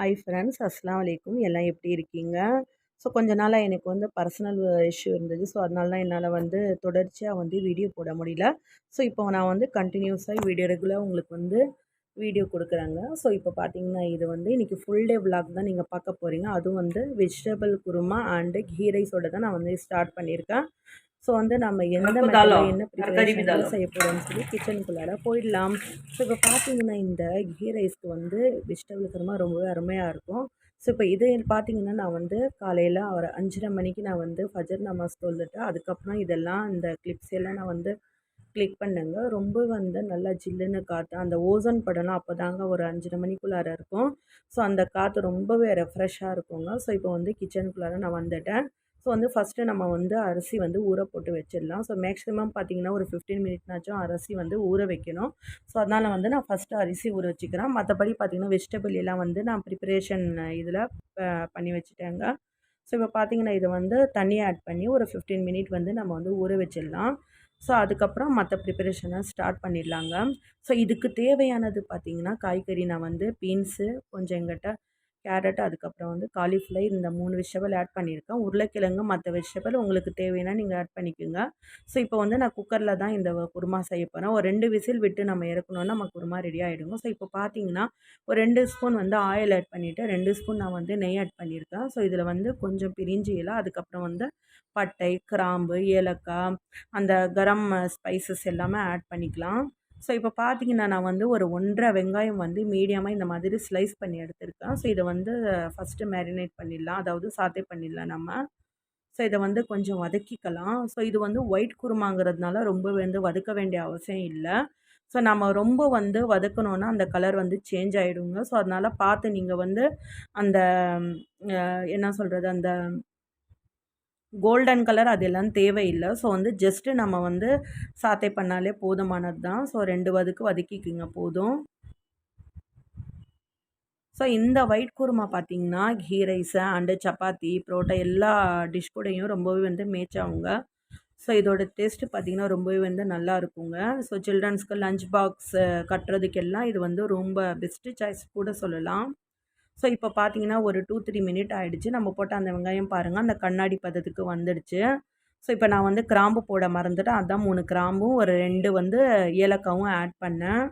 Hi friends, அஸ்ஸலாமு அலைக்கும். எல்லாம் எப்படி இருக்கீங்க? ஸோ கொஞ்ச நாளாக எனக்கு வந்து பர்சனல் இஷ்யூ இருந்தது. ஸோ அதனால தான் என்னால் வந்து தொடர்ச்சியாக வந்து வீடியோ போட முடியல. ஸோ இப்போ நான் வந்து கண்டினியூஸாக வீடியோ ரெகுலராக உங்களுக்கு வந்து வீடியோ கொடுக்குறேங்க. ஸோ இப்போ பார்த்தீங்கன்னா இது வந்து இன்றைக்கி ஃபுல் டே விலாக் தான் நீங்கள் பார்க்க போகிறீங்க. அதுவும் வந்து வெஜிடபிள் குருமா அண்டு கீ ரைஸோட தான் நான் வந்து ஸ்டார்ட் பண்ணியிருக்கேன். ஸோ வந்து நம்ம எந்த மெத்தடில் என்ன ப்ரிப்பரேஷனில் செய்ய போகிறோம்னு சொல்லி கிச்சனுக்குள்ளார போயிடலாம். ஸோ இப்போ பார்த்தீங்கன்னா இந்த கீ ரைஸ்க்கு வந்து வெஜிடபிள் குருமா ரொம்பவே அருமையாக இருக்கும். ஸோ இப்போ இது பார்த்தீங்கன்னா நான் வந்து காலையில் ஒரு 5:30 மணிக்கு நான் வந்து ஃபஜர் நமாஸ் தொழுதுட்டு அதுக்கப்புறம் இதெல்லாம் இந்த கிளிப்ஸ் எல்லாம் நான் வந்து கிளிக் பண்ணேங்க. ரொம்ப வந்து நல்லா ஜில்லுன்னு காற்று அந்த ஓசோன் படம்லாம் அப்போ தாங்க ஒரு 5:30 மணிக்குள்ளார இருக்கும். ஸோ அந்த காற்று ரொம்பவே ரெஃப்ரெஷ்ஷாக இருக்குங்க. ஸோ இப்போ வந்து கிச்சனுக்குள்ளார நான் வந்துட்டேன். ஸோ வந்து ஃபஸ்ட்டு நம்ம வந்து அரிசி வந்து ஊற போட்டு வச்சிடலாம். ஸோ மேக்ஸிமம் பார்த்தீங்கன்னா ஒரு 15 மினிட்னாச்சும் அரிசி வந்து ஊற வைக்கணும். ஸோ அதனால் வந்து நான் ஃபஸ்ட்டு அரிசி ஊற வச்சுக்கிறேன். மற்றபடி பார்த்தீங்கன்னா வெஜிடபிள் எல்லாம் வந்து நான் ப்ரிப்பரேஷன் இதில் பண்ணி வச்சுட்டேங்க. ஸோ இப்போ பார்த்தீங்கன்னா இதை வந்து தண்ணி ஆட் பண்ணி ஒரு 15 மினிட் வந்து நம்ம வந்து ஊற வச்சிடலாம். ஸோ அதுக்கப்புறம் மற்ற ப்ரிப்பரேஷனை ஸ்டார்ட் பண்ணிடலாங்க. ஸோ இதுக்கு தேவையானது பார்த்தீங்கன்னா காய்கறி நான் வந்து பீன்ஸு, கொஞ்சம் எங்கிட்ட கேரட், அதுக்கப்புறம் வந்து காலிஃப்ளவர் இந்த 3 வெஜிடபிள் ஆட் பண்ணியிருக்கேன். உருளைக்கிழங்கு மற்ற வெஜிடபிள் உங்களுக்கு தேவைன்னா நீங்கள் ஆட் பண்ணிக்கோங்க. ஸோ இப்போ வந்து நான் குக்கரில் தான் இந்த குருமா செய்ய போகிறேன். ஒரு 2 விசில் விட்டு நம்ம இறக்கணுன்னா நம்ம குருமா ரெடி ஆகிடுங்க. ஸோ இப்போ பார்த்தீங்கன்னா ஒரு 2 ஸ்பூன் வந்து ஆயில் ஆட் பண்ணிவிட்டு 2 ஸ்பூன் நான் வந்து நெய் ஆட் பண்ணியிருக்கேன். ஸோ இதில் வந்து கொஞ்சம் பிரிஞ்சி இலை, அதுக்கப்புறம் வந்து பட்டை, கிராம்பு, ஏலக்காய், அந்த கரம் ஸ்பைசஸ் எல்லாமே ஆட் பண்ணிக்கலாம். ஸோ இப்போ பார்த்தீங்கன்னா நான் வந்து ஒரு 1½ வெங்காயம் வந்து மீடியமாக இந்த மாதிரி ஸ்லைஸ் பண்ணி எடுத்திருக்கேன். ஸோ இதை வந்து ஃபஸ்ட்டு மேரினேட் பண்ணிடலாம், அதாவது சாத்தே பண்ணிடலாம் நம்ம. ஸோ இதை வந்து கொஞ்சம் வதக்கிக்கலாம். ஸோ இது வந்து ஒயிட் குருமாங்கிறதுனால ரொம்ப வந்து வதக்க வேண்டிய அவசியம் இல்லை. ஸோ நம்ம ரொம்ப வந்து வதக்கணுன்னா அந்த கலர் வந்து சேஞ்ச் ஆகிடுங்க. ஸோ அதனால் பார்த்து நீங்கள் வந்து அந்த என்ன சொல்கிறது, அந்த கோல்டன் கலர் அதெல்லாம் தேவையில்லை. ஸோ வந்து ஜஸ்ட்டு நம்ம வந்து சாத்தே பண்ணாலே போதுமானது தான். ஸோ 2 வதக்கிக்கிங்க போதும். ஸோ இந்த ஒயிட் குருமா பார்த்தீங்கன்னா கீ ரைஸு அண்டு சப்பாத்தி, புரோட்டா எல்லா டிஷ் கூடயும் ரொம்பவே வந்து மேட்ச் ஆகுங்க. ஸோ இதோட டேஸ்ட்டு பார்த்திங்கன்னா ரொம்பவே வந்து நல்லா இருக்குங்க. ஸோ சில்ட்ரன்ஸ்க்கு லஞ்ச் பாக்ஸு கட்டுறதுக்கெல்லாம் இது வந்து ரொம்ப பெஸ்ட்டு சாய்ஸ் கூட சொல்லலாம். ஸோ இப்போ பார்த்தீங்கன்னா ஒரு 2-3 மினிட் ஆகிடுச்சு. நம்ம போட்ட அந்த வெங்காயம் பாருங்கள் அந்த கண்ணாடி பதத்துக்கு வந்துடுச்சு. ஸோ இப்போ நான் வந்து கிராம்பு போட மறந்துட்டேன். அதான் 3 கிராம்பும் ஒரு 2 வந்து ஏலக்காவும் ஆட் பண்ணேன்.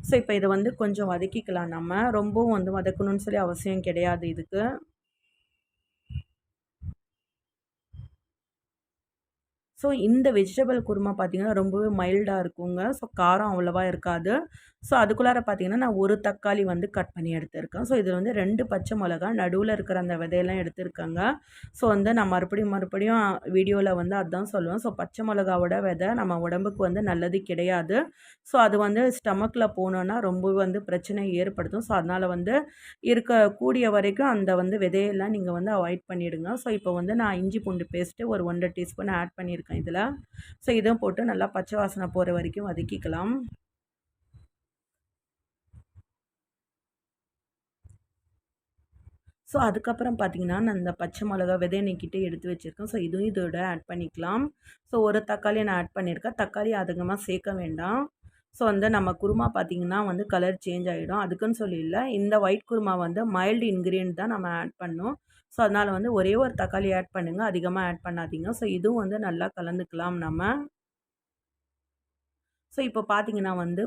ஸோ இப்போ இதை வந்து கொஞ்சம் வதக்கிக்கலாம் நம்ம. ரொம்பவும் வந்து வதக்கணும்னு சொல்லி அவசியம் கிடையாது இதுக்கு. ஸோ இந்த வெஜிடபிள் குருமா பார்த்திங்கன்னா ரொம்பவே மைல்டாக இருக்குங்க. ஸோ காரம் அவ்வளோவா இருக்காது. ஸோ அதுக்குள்ளார பார்த்திங்கன்னா நான் ஒரு தக்காளி வந்து கட் பண்ணி எடுத்திருக்கேன். ஸோ இதில் வந்து 2 பச்சை மிளகா, நடுவில் இருக்கிற அந்த விதையெல்லாம் எடுத்திருக்கேங்க. ஸோ வந்து நான் மறுபடியும் வீடியோவில் வந்து அதுதான் சொல்லுவேன். ஸோ பச்சை மிளகாவோட விதை நம்ம உடம்புக்கு வந்து நல்லது கிடையாது. ஸோ அது வந்து ஸ்டமக்கில் போனோன்னா ரொம்ப வந்து பிரச்சனை ஏற்படுத்தும். ஸோ அதனால் வந்து இருக்கக்கூடிய வரைக்கும் அந்த வந்து விதையெல்லாம் நீங்கள் வந்து அவாய்ட் பண்ணிவிடுங்க. ஸோ இப்போ வந்து நான் இஞ்சி பூண்டு பேஸ்ட்டு ஒரு 1½ டீஸ்பூன் ஆட் பண்ணியிருக்கேன் இதில். ஸோ இதுவும் போட்டு நல்லா பச்சை வாசனை போகிற வரைக்கும் வதக்கிக்கலாம். ஸோ அதுக்கப்புறம் பார்த்தீங்கன்னா நான் இந்த பச்சை மிளகா விதைய நீக்கிட்டு எடுத்து வச்சுருக்கேன். ஸோ இதுவும் இதோட ஆட் பண்ணிக்கலாம். ஸோ ஒரு தக்காளி நான் ஆட் பண்ணியிருக்கேன். தக்காளி அதிகமாக சேர்க்க வேண்டாம். ஸோ வந்து நம்ம குருமா பார்த்திங்கன்னா வந்து கலர் சேஞ்ச் ஆகிடும். அதுக்குன்னு சொல்லி இல்லை, இந்த ஒயிட் குருமா வந்து மைல்டு இன்க்ரீடியன்ட் தான் நம்ம ஆட் பண்ணணும். ஸோ அதனால் வந்து ஒரே ஒரு தக்காளி ஆட் பண்ணுங்கள், அதிகமாக ஆட் பண்ணாதீங்க. ஸோ இதுவும் வந்து நல்லா கலந்துக்கலாம் நம்ம. ஸோ இப்போ பார்த்தீங்கன்னா வந்து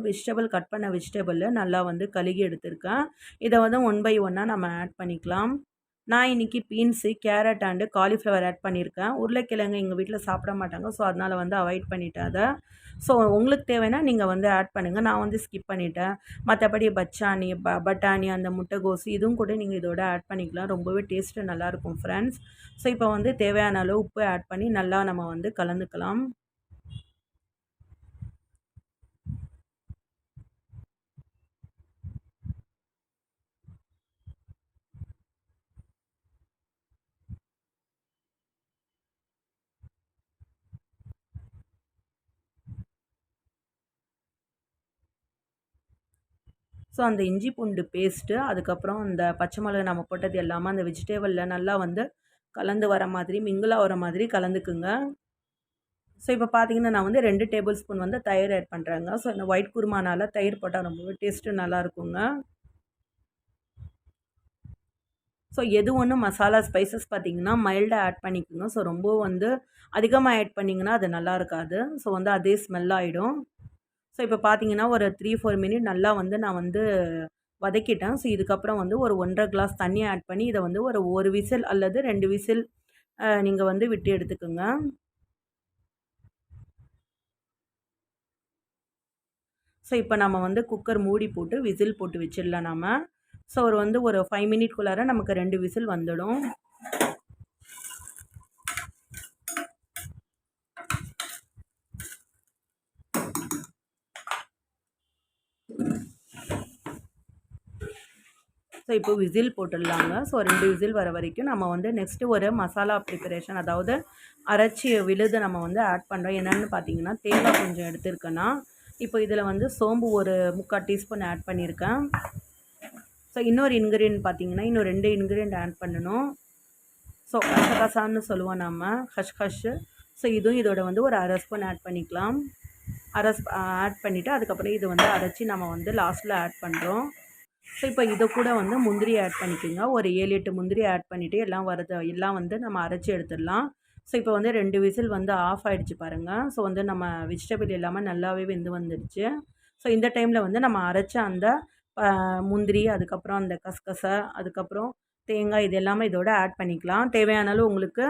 கட் பண்ண வெஜிடபிள் நல்லா வந்து கழுகி எடுத்திருக்கேன். இதை வந்து 1 பை 1 நம்ம ஆட் பண்ணிக்கலாம். நான் இன்றைக்கி beans, carrot and cauliflower add பண்ணியிருக்கேன். உருளைக்கிழங்கு எங்கள் வீட்டில் சாப்பிட மாட்டாங்க. ஸோ அதனால் வந்து அவாய்ட் பண்ணிட்டேன் அதை. ஸோ உங்களுக்கு தேவைன்னா நீங்கள் வந்து ஆட் பண்ணுங்கள். நான் வந்து ஸ்கிப் பண்ணிட்டேன். மற்றபடி பட்டாணி, அந்த முட்டைகோசு இதுவும் கூட நீங்கள் இதோட ஆட் பண்ணிக்கலாம். ரொம்பவே டேஸ்ட்டு நல்லாயிருக்கும் ஃப்ரெண்ட்ஸ். ஸோ இப்போ வந்து தேவையான அளவு உப்பு ஆட் பண்ணி நல்லா நம்ம வந்து கலந்துக்கலாம். ஸோ அந்த இஞ்சி பூண்டு பேஸ்ட்டு, அதுக்கப்புறம் அந்த பச்சை மிளகா நம்ம போட்டது எல்லாமே அந்த வெஜிடபிளில் நல்லா வந்து கலந்து வர மாதிரி, மிங்கிள் ஆகிற மாதிரி கலந்துக்குங்க. ஸோ இப்போ பார்த்தீங்கன்னா நான் வந்து 2 டேபிள் ஸ்பூன் வந்து தயிர் ஆட் பண்ணுறேங்க. ஸோ இந்த ஒயிட் குருமானால தயிர் போட்டால் ரொம்பவே டேஸ்ட்டு நல்லாயிருக்குங்க. ஸோ எது ஒன்று மசாலா ஸ்பைசஸ் பார்த்தீங்கன்னா மைல்டாக ஆட் பண்ணிக்கோங்க. ஸோ ரொம்ப வந்து அதிகமாக ஆட் பண்ணிங்கன்னா அது நல்லா இருக்காது. ஸோ வந்து அதே ஸ்மெல் ஆகிடும். ஸோ இப்போ பார்த்தீங்கன்னா ஒரு 3-4 மினிட் நல்லா வந்து நான் வந்து வதக்கிட்டேன். ஸோ இதுக்கப்புறம் வந்து ஒரு 1 1/2 கிளாஸ் தண்ணி ஆட் பண்ணி இதை வந்து ஒரு 1 விசில் அல்லது 2 விசில் நீங்கள் வந்து விட்டு எடுத்துக்கோங்க. ஸோ இப்போ நம்ம வந்து குக்கர் மூடி போட்டு விசில் போட்டு வச்சிடலாம் நம்ம. ஸோ ஒரு 5 மினிட்குள்ளார நமக்கு 2 விசில் வந்துடும். ஸோ இப்போ விசில் போட்டுடலாங்க. ஸோ 2 விசில் வர வரைக்கும் நம்ம வந்து நெக்ஸ்ட்டு ஒரு மசாலா ப்ரிப்பரேஷன், அதாவது அரைச்சி விழுது நம்ம வந்து ஆட் பண்ணுறோம். என்னென்னு பார்த்தீங்கன்னா தேங்காய் கொஞ்சம் எடுத்துருக்கேன்னா, இப்போ இதில் வந்து சோம்பு ஒரு 3/4 டீஸ்பூன் ஆட் பண்ணியிருக்கேன். ஸோ இன்னொரு இன்க்ரீடியன்ட் பார்த்தீங்கன்னா இன்னும் 2 இன்க்ரீடியன்ட் ஆட் பண்ணணும். ஸோ கசகசான்னு சொல்லுவோம் நம்ம, ஹஷ்ஹஷ். ஸோ இதுவும் இதோட வந்து ஒரு 1/2 ஸ்பூன் ஆட் பண்ணிக்கலாம். ஆட் பண்ணிவிட்டு அதுக்கப்புறம் இது வந்து அரைச்சி நம்ம வந்து லாஸ்ட்டில் ஆட் பண்ணுறோம். ஸோ இப்போ இதை கூட வந்து முந்திரி ஆட் பண்ணிக்கோங்க. ஒரு 7-8 முந்திரி ஆட் பண்ணிவிட்டு எல்லாம் வந்து நம்ம அரைச்சி எடுத்துடலாம். ஸோ இப்போ வந்து 2 விசில் வந்து ஆஃப் ஆகிடுச்சு பாருங்கள். ஸோ வந்து நம்ம வெஜிடபிள் எல்லாமே நல்லாவே வெந்து வந்துடுச்சு. ஸோ இந்த டைமில் வந்து நம்ம அரைச்ச அந்த முந்திரி, அதுக்கப்புறம் அந்த கசகசை, அதுக்கப்புறம் தேங்காய், இது எல்லாமே இதோட ஆட் பண்ணிக்கலாம். தேவையான அளவு உங்களுக்கு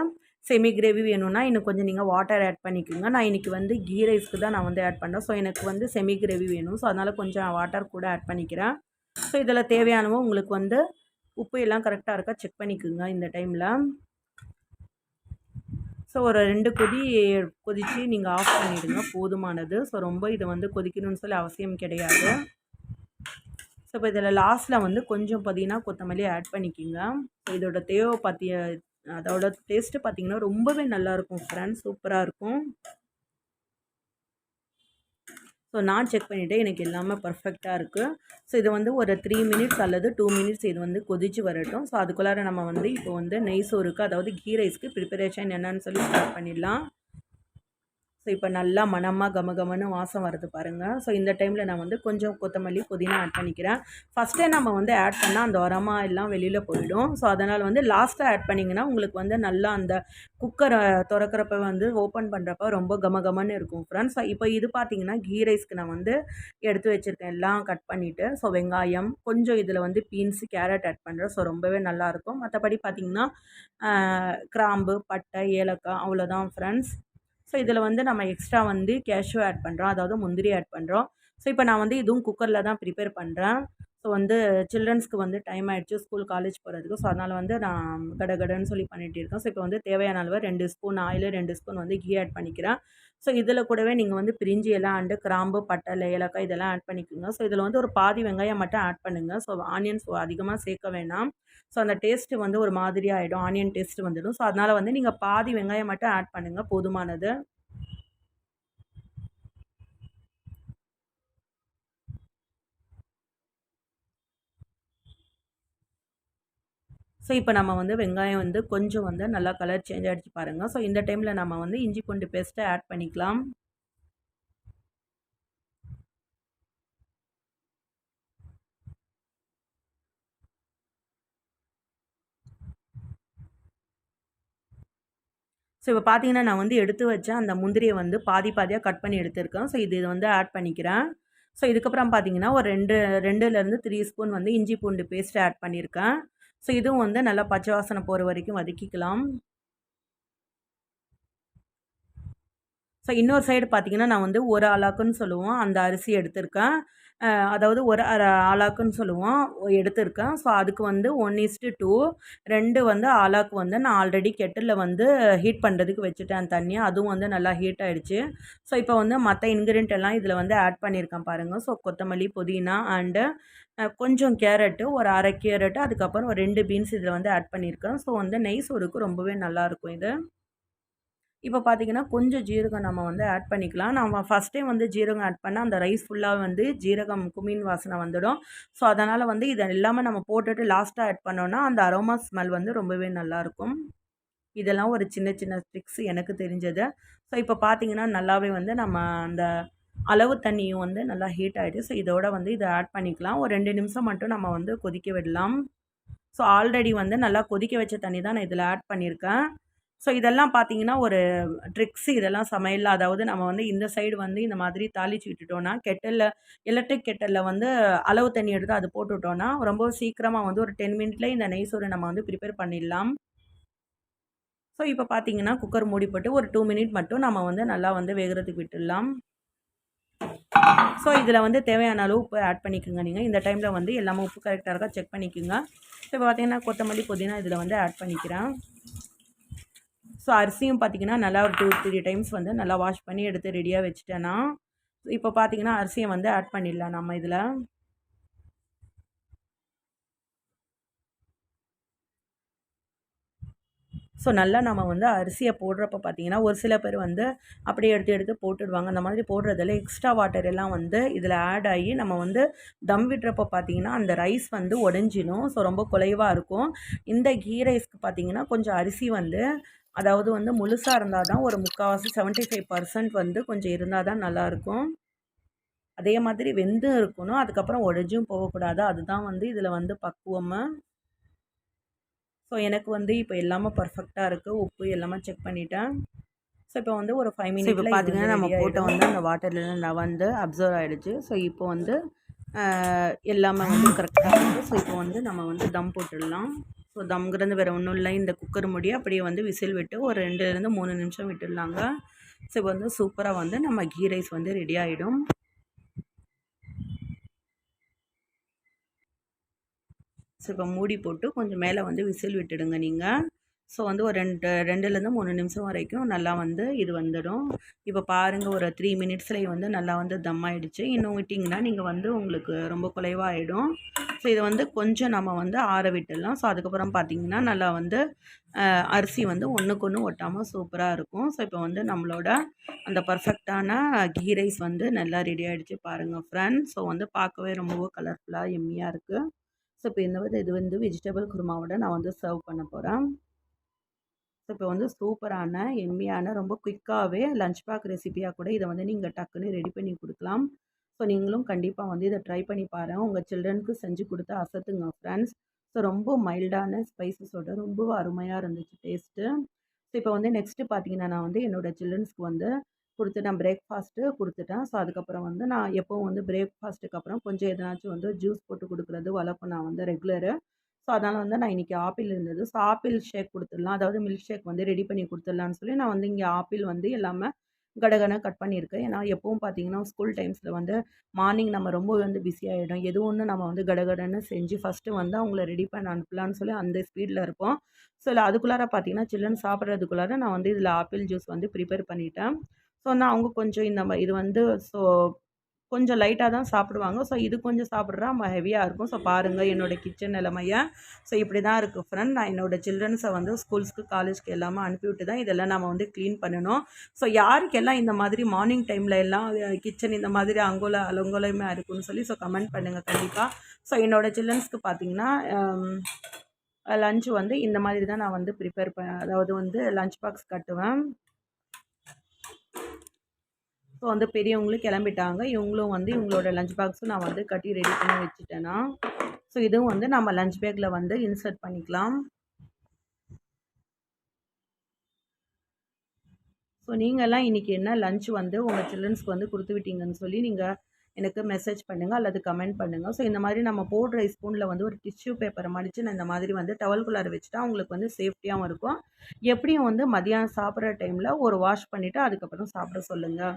செமி கிரேவி வேணும்னா இன்னும் கொஞ்சம் நீங்கள் வாட்டர் ஆட் பண்ணிக்கோங்க. நான் இன்றைக்கி வந்து கீ ரைஸ்க்கு தான் நான் வந்து ஆட் பண்ணுறேன். ஸோ எனக்கு வந்து செமி கிரேவி வேணும். ஸோ அதனால் கொஞ்சம் வாட்டர் கூட ஆட் பண்ணிக்கிறேன். ஸோ இதில் தேவையானவோ உங்களுக்கு வந்து உப்பு எல்லாம் கரெக்டாக இருக்கா செக் பண்ணிக்கோங்க இந்த டைமில். ஸோ ஒரு 2 கொதித்து நீங்கள் ஆஃப் பண்ணிவிடுங்க, போதுமானது. ஸோ ரொம்ப இதை வந்து கொதிக்கணும்னு சொல்லி அவசியம் கிடையாது. ஸோ இப்போ இதில் லாஸ்ட்டில் வந்து கொஞ்சம் புதினா கொத்தமல்லி ஆட் பண்ணிக்கோங்க. ஸோ இதோட அதோட டேஸ்ட்டு பார்த்திங்கன்னா ரொம்பவே நல்லாயிருக்கும் ஃப்ரெண்ட்ஸ், சூப்பராக இருக்கும். ஸோ நான் செக் பண்ணிவிட்டு எனக்கு எல்லாமே பர்ஃபெக்டாக இருக்குது. ஸோ இது வந்து ஒரு 3 மினிட்ஸ் அல்லது 2 மினிட்ஸ் இது வந்து கொதித்து வரட்டும். ஸோ அதுக்குள்ளார நம்ம வந்து இப்போ வந்து நெய் சோறுக்கு, அதாவது கீ ரைஸ்க்கு ப்ரிப்பரேஷன் என்னன்னு சொல்லி ஸ்டார்ட் பண்ணிடலாம். ஸோ இப்போ நல்லா மணமாக கமகமன்னு வாசம் வருது பாருங்கள். ஸோ இந்த டைமில் நான் வந்து கொஞ்சம் கொத்தமல்லி புதினா ஆட் பண்ணிக்கிறேன். ஃபஸ்ட்டே நம்ம வந்து ஆட் பண்ணால் அந்த உரமா எல்லாம் வெளியில் போயிடும். ஸோ அதனால் வந்து லாஸ்ட்டாக ஆட் பண்ணிங்கன்னா உங்களுக்கு வந்து நல்லா அந்த குக்கரை திறக்கிறப்ப வந்து ஓப்பன் பண்ணுறப்ப ரொம்ப கமகமன்னு இருக்கும் ஃப்ரெண்ட்ஸ். இப்போ இது பார்த்திங்கன்னா கீ ரைஸ்க்கு நான் வந்து எடுத்து வச்சுருக்கேன், எல்லாம் கட் பண்ணிவிட்டு. ஸோ வெங்காயம் கொஞ்சம், இதில் வந்து பீன்ஸு, கேரட் ஆட் பண்ணுறேன். ஸோ ரொம்பவே நல்லாயிருக்கும். மற்றபடி பார்த்திங்கன்னா கிராம்பு, பட்டை, ஏலக்காய், அவ்வளோதான் ஃப்ரெண்ட்ஸ். ஸோ இதில் வந்து நம்ம எக்ஸ்ட்ரா வந்து கேஷ்யூ ஆட் பண்ணுறோம், அதாவது முந்திரி ஆட் பண்ணுறோம். ஸோ இப்போ நான் வந்து இதுவும் குக்கரில் தான் ப்ரிப்பேர் பண்ணுறேன். ஸோ வந்து சில்ட்ரன்ஸ்க்கு வந்து டைம் ஆகிடுச்சு ஸ்கூல் காலேஜ் போகிறதுக்கு. ஸோ அதனால் வந்து நான் கடகடன்னு சொல்லி பண்ணிகிட்டு இருக்கேன். ஸோ இப்போ வந்து தேவையான அளவு 2 ஸ்பூன் ஆயில், 2 ஸ்பூன் வந்து கீ ஆட் பண்ணிக்கிறேன். ஸோ இதில் கூடவே நீங்கள் வந்து பிரிஞ்சி எல்லாம் அண்டு கிராம்பு, பட்டை, ஏலக்காய் இதெல்லாம் ஆட் பண்ணிக்கோங்க. ஸோ இதில் வந்து ஒரு பாதி வெங்காயம் மட்டும் ஆட் பண்ணுங்கள். ஸோ ஆனியன்ஸ் அதிகமாக சேர்க்க வேணாம். ஸோ அந்த டேஸ்ட்டு வந்து ஒரு மாதிரி ஆகிடும், ஆனியன் டேஸ்ட்டு வந்துடும். ஸோ அதனால் வந்து நீங்கள் பாதி வெங்காயம் மட்டும் ஆட் பண்ணுங்கள், போதுமானது. ஸோ இப்போ நம்ம வந்து வெங்காயம் வந்து கொஞ்சம் வந்து நல்லா கலர் சேஞ்ச் ஆகிடுச்சு பாருங்கள். ஸோ இந்த டைமில் நம்ம வந்து இஞ்சி பூண்டு பேஸ்ட்டை ஆட் பண்ணிக்கலாம். ஸோ இப்போ பார்த்தீங்கன்னா நான் வந்து எடுத்து வச்ச அந்த முந்திரியை வந்து பாதி பாதியாக கட் பண்ணி எடுத்துருக்கேன். ஸோ இது வந்து ஆட் பண்ணிக்கிறேன். ஸோ இதுக்கப்புறம் பார்த்தீங்கன்னா ஒரு 2லேருந்து 3 ஸ்பூன் வந்து இஞ்சி பூண்டு பேஸ்ட்டு ஆட் பண்ணியிருக்கேன். ஸோ இதுவும் வந்து நல்லா பச்சை வாசனை போகிற வரைக்கும் வதக்கிக்கலாம். ஸோ இன்னொரு சைடு பார்த்தீங்கன்னா நான் வந்து ஒரு ஆலாக்குன்னு சொல்லுவோம் அந்த அரிசி எடுத்திருக்கேன். அதாவது ஒரு ஆலாக்குன்னு சொல்லுவோம் எடுத்திருக்கேன். ஸோ அதுக்கு வந்து 1:2 2 வந்து ஆலாக்கு வந்து நான் ஆல்ரெடி கெட்டிலில் வந்து ஹீட் பண்ணுறதுக்கு வச்சுட்டேன் தண்ணி. அதுவும் வந்து நல்லா ஹீட் ஆகிடுச்சு. ஸோ இப்போ வந்து மற்ற இன்க்ரீடியன்ட் எல்லாம் இதில் வந்து ஆட் பண்ணியிருக்கேன் பாருங்கள். ஸோ கொத்தமல்லி, புதினா அண்டு கொஞ்சம் கேரட்டு, ஒரு 1/2 கேரட்டு, அதுக்கப்புறம் ஒரு 2 பீன்ஸ் இதில் வந்து ஆட் பண்ணியிருக்கேன். ஸோ வந்து நெய் சோறுக்கு ரொம்பவே நல்லாயிருக்கும் இது. இப்போ பார்த்தீங்கன்னா கொஞ்சம் ஜீரகம் நம்ம வந்து ஆட் பண்ணிக்கலாம். நம்ம ஃபஸ்ட் டைம் வந்து ஜீரகம் ஆட் பண்ணால் அந்த ரைஸ் ஃபுல்லாக வந்து ஜீரகம் குமின் வாசனை வந்துடும். ஸோ அதனால் வந்து இதை எல்லாமே நம்ம போட்டுட்டு லாஸ்ட்டாக ஆட் பண்ணோன்னா அந்த அரோமா ஸ்மெல் வந்து ரொம்பவே நல்லாயிருக்கும். இதெல்லாம் ஒரு சின்ன சின்ன ட்ரிக்ஸ் எனக்கு தெரிஞ்சது. ஸோ இப்போ பார்த்தீங்கன்னா நல்லாவே வந்து நம்ம அந்த அளவு தண்ணியும் வந்து நல்லா ஹீட் ஆகிடுது. ஸோ இதோட வந்து இதை ஆட் பண்ணிக்கலாம். ஒரு 2 நிமிஷம் மட்டும் நம்ம வந்து கொதிக்க விடலாம். ஸோ ஆல்ரெடி வந்து நல்லா கொதிக்க வச்ச தண்ணி தான் நான் இதில் ஆட் பண்ணியிருக்கேன். ஸோ இதெல்லாம் பார்த்தீங்கன்னா ஒரு ட்ரிக்ஸ் இதெல்லாம் சமையல்ல. அதாவது நம்ம வந்து இந்த சைடு வந்து இந்த மாதிரி தாளிச்சு விட்டுட்டோம்னா, எலக்ட்ரிக் கெட்டலில் வந்து அளவு தண்ணி எடுத்து அது போட்டுவிட்டோம்னா, ரொம்ப சீக்கிரமா வந்து ஒரு 10 மினிட்லேயே இந்த நெய் சோறு நம்ம வந்து ப்ரிப்பேர் பண்ணிடலாம். ஸோ இப்போ பார்த்தீங்கன்னா குக்கர் மூடி போட்டு ஒரு 2 மினிட் மட்டும் நம்ம வந்து நல்லா வந்து வேகிறதுக்கு விட்டுடலாம். ஸோ இதில் வந்து தேவையான அளவு உப்பு ஆட் பண்ணிக்கோங்க. நீங்கள் இந்த டைமில் வந்து எல்லாமே உப்பு கரெக்டாக இருக்கா செக் பண்ணிக்கோங்க. ஸோ இப்போ பார்த்தீங்கன்னா கொத்தமல்லி புதினா இதில் வந்து ஆட் பண்ணிக்கிறேன். ஸோ அரிசியும் பார்த்தீங்கன்னா நல்லா ஒரு 2-3 டைம்ஸ் வந்து நல்லா வாஷ் பண்ணி எடுத்து ரெடியாக வச்சுட்டேன்னா, இப்போ பார்த்தீங்கன்னா அரிசியை வந்து ஆட் பண்ணிடலாம் நம்ம இதில். ஸோ நல்லா நம்ம வந்து அரிசியை போடுறப்ப பார்த்தீங்கன்னா, ஒரு சில பேர் வந்து அப்படியே எடுத்து எடுத்து போட்டுடுவாங்க. அந்த மாதிரி போடுறதில எக்ஸ்ட்ரா வாட்டர் எல்லாம் வந்து இதில் ஆட் ஆகி நம்ம வந்து தம் விடுறப்ப பார்த்தீங்கன்னா, அந்த ரைஸ் வந்து உடஞ்சிடும். ஸோ ரொம்ப குலைவா இருக்கும். இந்த கீ ரைஸ்க்கு பார்த்தீங்கன்னா, கொஞ்சம் அரிசி வந்து அதாவது வந்து முழுசாக இருந்தால் தான் ஒரு 3/4 75% வந்து கொஞ்சம் இருந்தால் தான் நல்லாயிருக்கும். அதே மாதிரி வெந்தும் இருக்கணும். அதுக்கப்புறம் உடஞ்சும் போகக்கூடாது. அதுதான் வந்து இதில் வந்து பக்குவம். ஸோ எனக்கு வந்து இப்போ எல்லாமே பர்ஃபெக்டாக இருக்குது. உப்பு எல்லாமே செக் பண்ணிட்டேன். ஸோ இப்போ வந்து ஒரு 5 மினிட்ல இப்போ பார்த்தீங்கன்னா நம்ம போட்ட வந்து அந்த வாட்டர்லாம் நான் வந்து அப்சர்வ் ஆகிடுச்சு. ஸோ இப்போ வந்து எல்லாமே வந்து கரெக்டாக இருக்குது. ஸோ இப்போ வந்து நம்ம வந்து தம் போட்டுடலாம். ஸோ தம்ங்கிறது வேறு ஒன்றும் இல்லை. இந்த குக்கர் மூடி அப்படியே வந்து விசில் விட்டு ஒரு 2லேருந்து 3 நிமிஷம் விட்டுடலாங்க. ஸோ இப்போ வந்து சூப்பராக வந்து நம்ம கீ ரைஸ் வந்து ரெடி ஆகிடும். ஸோ இப்போ மூடி போட்டு கொஞ்சம் மேலே வந்து விசில் விட்டுடுங்க நீங்கள். ஸோ வந்து ஒரு 2லேருந்து 3 நிமிஷம் வரைக்கும் நல்லா வந்து இது வந்துடும். இப்போ பாருங்கள் ஒரு 3 மினிட்ஸ்லேயே வந்து நல்லா வந்து தம் ஆகிடுச்சு. இன்னும் விட்டிங்கன்னா நீங்கள் வந்து உங்களுக்கு ரொம்ப குலைவாக ஆகிடும். ஸோ இதை வந்து கொஞ்சம் நம்ம வந்து ஆற விட்டுடலாம். ஸோ அதுக்கப்புறம் பார்த்திங்கன்னா நல்லா வந்து அரிசி வந்து ஒன்றுக்கு ஒன்று ஒட்டாமல் சூப்பராக இருக்கும். ஸோ இப்போ வந்து நம்மளோட அந்த பர்ஃபெக்டான கீ ரைஸ் வந்து நல்லா ரெடி ஆகிடுச்சு பாருங்கள் ஃப்ரெண்ட்ஸ். ஸோ வந்து பார்க்கவே ரொம்பவும் கலர்ஃபுல்லாக எம்மியாக இருக்குது. ஸோ இப்போ இது வந்து வெஜிடபிள் குருமாவோட நான் வந்து சர்வ் பண்ண போகிறேன். ஸோ இப்போ வந்து சூப்பரான எம்மியான ரொம்ப குயிக்காகவே லஞ்ச் பேக் ரெசிபியாக கூட இதை வந்து நீங்கள் டக்குன்னு ரெடி பண்ணி கொடுக்கலாம். ஸோ நீங்களும் கண்டிப்பாக வந்து இதை ட்ரை பண்ணி பாருங்கள். உங்கள் சில்ட்ரனுக்கு செஞ்சு கொடுத்து அசத்துங்க ஃப்ரெண்ட்ஸ். ஸோ ரொம்ப மைல்டான ஸ்பைசஸோட ரொம்ப அருமையாக இருந்துச்சு டேஸ்ட்டு. ஸோ இப்போ வந்து நெக்ஸ்ட்டு பார்த்தீங்கன்னா நான் வந்து என்னோடய சில்ட்ரன்ஸ்க்கு வந்து நான் பிரேக்ஃபாஸ்ட்டு கொடுத்துட்டேன். ஸோ அதுக்கப்புறம் வந்து நான் எப்போவும் வந்து பிரேக்ஃபாஸ்ட்டுக்கு அப்புறம் கொஞ்சம் எதனாச்சும் வந்து ஜூஸ் போட்டு கொடுக்குறது வழக்கம் நான் வந்து ரெகுலரு. ஸோ அதனால் வந்து நான் இன்றைக்கி ஆப்பிள் இருந்தது. ஸோ ஆப்பிள் ஷேக் கொடுத்துடலாம். அதாவது மில்க் ஷேக் வந்து ரெடி பண்ணி கொடுத்துடலான்னு சொல்லி நான் வந்து இங்கே ஆப்பிள் வந்து எல்லாமே கடகடன்னு கட் பண்ணியிருக்கேன். ஏன்னா எப்பவும் பார்த்தீங்கன்னா ஸ்கூல் டைம்ஸில் வந்து மார்னிங் நம்ம ரொம்ப வந்து பிஸி ஆகிடும். எது ஒன்று நம்ம வந்து கடகடன்னு செஞ்சு ஃபஸ்ட்டு வந்து அவங்கள ரெடி பண்ண அனுப்பலான்னு சொல்லி அந்த ஸ்பீடில் இருப்போம். ஸோ இல்லை அதுக்குள்ளார பார்த்தீங்கன்னா சில்ட்ரன் சாப்பிட்றதுக்குள்ளார நான் வந்து இதில் ஆப்பிள் ஜூஸ் வந்து ப்ரிப்பேர் பண்ணிட்டேன். ஸோ நான் அவங்க கொஞ்சம் இது வந்து ஸோ கொஞ்சம் லைட்டாக தான் சாப்பிடுவாங்க. ஸோ இது கொஞ்சம் சாப்பிட்றா ஹெவியாக இருக்கும். ஸோ பாருங்கள் என்னோடய கிச்சன் நிலைமைய. ஸோ இப்படி தான் இருக்குது ஃப்ரெண்ட். நான் என்னோடய சில்ட்ரன்ஸை வந்து ஸ்கூல்ஸ்க்கு காலேஜ்க்கு எல்லாமே அனுப்பிவிட்டு தான் இதெல்லாம் நம்ம வந்து க்ளீன் பண்ணணும். ஸோ யாருக்கெல்லாம் இந்த மாதிரி மார்னிங் டைமில் எல்லாம் கிச்சன் இந்த மாதிரி அலங்கோலமாக இருக்குன்னு சொல்லி ஸோ கமெண்ட் பண்ணுங்கள் கண்டிப்பாக. ஸோ என்னோடய சில்ட்ரன்ஸ்க்கு பார்த்தீங்கன்னா லஞ்ச் வந்து இந்த மாதிரி தான் நான் வந்து ப்ரிப்பேர் அதாவது வந்து லஞ்ச் பாக்ஸ் கட்டுவேன். ஸோ வந்து பெரியவங்களும் கிளம்பிட்டாங்க. இவங்களும் வந்து இவங்களோட லஞ்ச் பாக்ஸும் நான் வந்து கட்டி ரெடி பண்ணி வச்சுட்டேன்னா, ஸோ இதுவும் வந்து நம்ம லஞ்ச் பேக்கில் வந்து இன்சர்ட் பண்ணிக்கலாம். ஸோ நீங்கள்லாம் இன்றைக்கி என்ன லஞ்ச் வந்து உங்கள் சில்ட்ரன்ஸ்க்கு வந்து கொடுத்து விட்டீங்கன்னு சொல்லி நீங்கள் எனக்கு மெசேஜ் பண்ணுங்கள் அல்லது கமெண்ட் பண்ணுங்கள். ஸோ இந்த மாதிரி நம்ம போடுற ஸ்பூனில் வந்து ஒரு டிஷ்யூ பேப்பரை மடித்து நான் இந்த மாதிரி வந்து டவல்குள்ளார வச்சுட்டா அவங்களுக்கு வந்து சேஃப்டியாகவும் இருக்கும். எப்படியும் வந்து மதியானம் சாப்பிட்ற டைமில் ஒரு வாஷ் பண்ணிவிட்டு அதுக்கப்புறம் சாப்பிட சொல்லுங்கள்.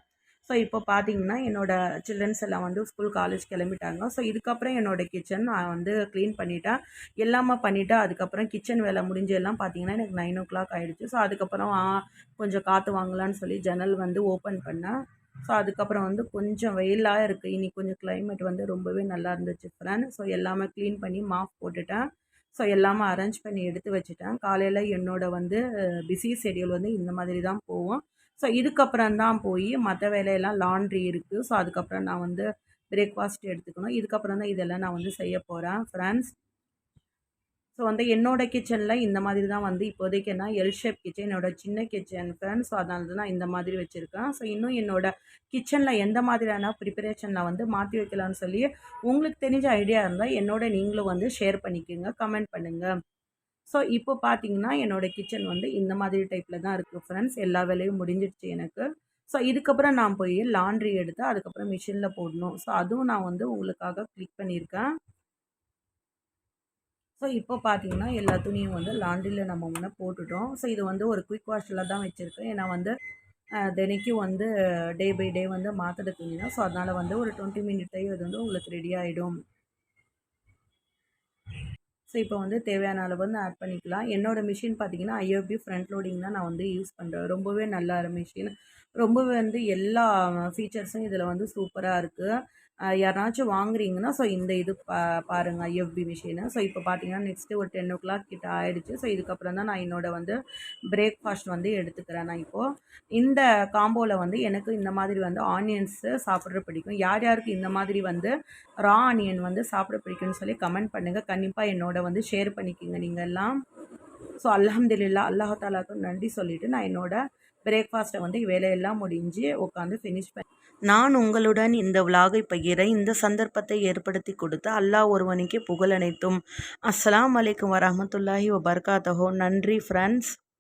ஸோ இப்போ பார்த்தீங்கன்னா என்னோடய சில்ட்ரன்ஸ் எல்லாம் வந்து ஸ்கூல் காலேஜ் கிளம்பிட்டாங்க. ஸோ இதுக்கப்புறம் என்னோடய கிச்சன் நான் வந்து க்ளீன் பண்ணிட்டேன். எல்லாமே பண்ணிவிட்டு அதுக்கப்புறம் கிச்சன் வேலை முடிஞ்சு எல்லாம் பார்த்தீங்கன்னா எனக்கு 9:00 ஆகிடுச்சு. ஸோ அதுக்கப்புறம் கொஞ்சம் காற்று வாங்கலான்னு சொல்லி ஜன்னல் வந்து ஓப்பன் பண்ணேன். ஸோ அதுக்கப்புறம் வந்து கொஞ்சம் வெயிலாக இருக்குது. இன்றைக்கி கொஞ்சம் கிளைமேட் வந்து ரொம்பவே நல்லா இருந்துச்சு ஃப்ரெண்ட். ஸோ எல்லாமே க்ளீன் பண்ணி மாப் போட்டுட்டேன். ஸோ எல்லாமே அரேஞ்ச் பண்ணி எடுத்து வச்சுட்டேன். காலையில் என்னோடய வந்து பிஸி ஷெட்யூல் வந்து இந்த மாதிரி தான் போகும். ஸோ இதுக்கப்புறம் தான் போய் மற்ற வேலையெல்லாம் லாண்ட்ரி இருக்குது. ஸோ அதுக்கப்புறம் நான் வந்து பிரேக்ஃபாஸ்ட் எடுத்துக்கணும். இதுக்கப்புறம் தான் இதெல்லாம் நான் வந்து செய்ய போகிறேன் ஃப்ரெண்ட்ஸ். ஸோ வந்து என்னோட கிச்சனில் இந்த மாதிரி தான் வந்து இப்போதைக்கு நான் எல் ஷேப் கிச்சன் என்னோட சின்ன கிச்சன் ஃப்ரெண்ட்ஸ். ஸோ அதனால தான் நான் இந்த மாதிரி வச்சுருக்கேன். ஸோ இன்னும் என்னோட கிச்சனில் எந்த மாதிரியான ப்ரிப்பரேஷன் நான் வந்து மாற்றி வைக்கலான்னு சொல்லி உங்களுக்கு தெரிஞ்ச ஐடியா இருந்தால் என்னோட நீங்களும் வந்து ஷேர் பண்ணிக்கோங்க, கமெண்ட் பண்ணுங்கள். ஸோ இப்போ பார்த்தீங்கன்னா என்னோட கிச்சன் வந்து இந்த மாதிரி டைப்பில் தான் இருக்குது ஃப்ரெண்ட்ஸ். எல்லா வேலையும் முடிஞ்சிடுச்சு எனக்கு. ஸோ இதுக்கப்புறம் நான் போய் லாண்ட்ரி எடுத்து அதுக்கப்புறம் மிஷினில் போடணும். ஸோ அதுவும் நான் வந்து உங்களுக்காக கிளிக் பண்ணியிருக்கேன். ஸோ இப்போ பார்த்தீங்கன்னா எல்லா துணியும் வந்து லாண்ட்ரியில் நம்ம முன்னே போட்டுட்டோம். ஸோ இது வந்து ஒரு குயிக் வாஷில் தான் வச்சுருக்கேன். ஏன்னா வந்து தினைக்கும் வந்து டே பை டே வந்து மாற்றுற துணி தான். ஸோ அதனால் வந்து ஒரு 20 மினிட்லேயே இது வந்து உங்களுக்கு ரெடி ஆகிடும். ஸோ இப்போ வந்து தேவையான அளவு வந்து ஆட் பண்ணிக்கலாம். என்னோடய மிஷின் பார்த்தீங்கன்னா ஐஓபி ஃப்ரண்ட் லோடிங் தான் நான் வந்து யூஸ் பண்ணுறேன். ரொம்பவே நல்லா மிஷின். ரொம்பவே வந்து எல்லா ஃபீச்சர்ஸும் இதில் வந்து சூப்பராக இருக்குது. யாருனாச்சும் வாங்குறீங்கன்னா ஸோ இந்த இது பாருங்கள் ஐஎஃப்பி மிஷினு. ஸோ இப்போ பார்த்தீங்கன்னா நெக்ஸ்ட்டு ஒரு 10 கிட்ட ஆயிடுச்சு. ஸோ இதுக்கப்புறம் தான் நான் என்னோட வந்து பிரேக்ஃபாஸ்ட் வந்து எடுத்துக்கிறேன். நான் இப்போது இந்த காம்போவில் வந்து எனக்கு இந்த மாதிரி வந்து ஆனியன்ஸு சாப்பிட்ற பிடிக்கும். யார் யாருக்கு இந்த மாதிரி வந்து ரா ஆனியன் வந்து சாப்பிட பிடிக்கும்னு சொல்லி கமெண்ட் பண்ணுங்கள். கண்டிப்பாக என்னோட வந்து ஷேர் பண்ணிக்கோங்க நீங்கள் எல்லாம். ஸோ அல்ஹம்துலில்லாஹ் அல்லாஹ் தாலாவுக்கு நன்றி சொல்லிவிட்டு நான் என்னோட பிரேக்ஃபாஸ்ட்டை வந்து வேலையெல்லாம் முடிஞ்சு உட்காந்து ஃபினிஷ் பண்ணி நான் உங்களுடன் இந்த விலாகை பகிர இந்த சந்தர்ப்பத்தை ஏற்படுத்தி கொடுத்த அல்லாஹ் ஒருவனுக்கே புகழ் அனைத்தும். அஸ்ஸலாமு அலைக்கும் வரஹ்மத்துல்லாஹி வபரகாத்துஹு. நன்றி ஃப்ரெண்ட்ஸ்.